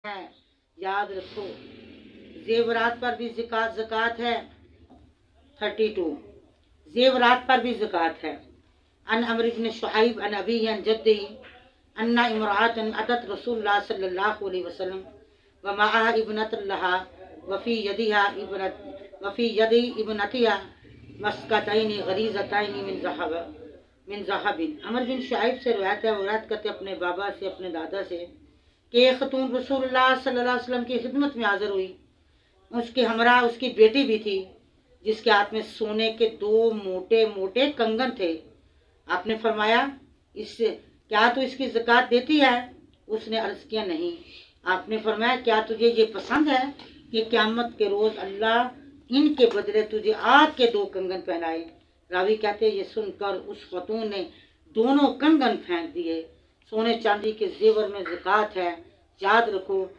ہے، یاد رکھو زیورات پر بھی زکوٰۃ ہے۔ 32 زیورات پر بھی زکوٰۃ ہے۔ ان عمرو بن شعیب ان ابی ان جدی ان امرأۃ اتت رسول اللہ صلی اللہ علیہ وسلم ومعها ابنۃ لها وفی ید ابنتها مسکتین غلیظتین من ذهب۔ عمرو بن شعیب سے روایت ہے، وہ روایت کرتے اپنے بابا سے، اپنے دادا سے، کہ ایک خاتون رسول اللہ صلی اللہ علیہ وسلم کی خدمت میں حاضر ہوئی۔ اس کے ہمراہ اس کی بیٹی بھی تھی، جس کے ہاتھ میں سونے کے 2 موٹے موٹے کنگن تھے۔ آپ نے فرمایا کیا تو اس کی زکوٰۃ دیتی ہے؟ اس نے عرض کیا نہیں۔ آپ نے فرمایا کیا تجھے یہ پسند ہے کہ قیامت کے روز اللہ ان کے بدلے تجھے آگ کے 2 کنگن پہنائے؟ راوی کہتے یہ سن کر اس خاتون نے دونوں کنگن پھینک دیے۔ سونے چاندی کے زیور میں زکوٰۃ ہے، یاد رکھو۔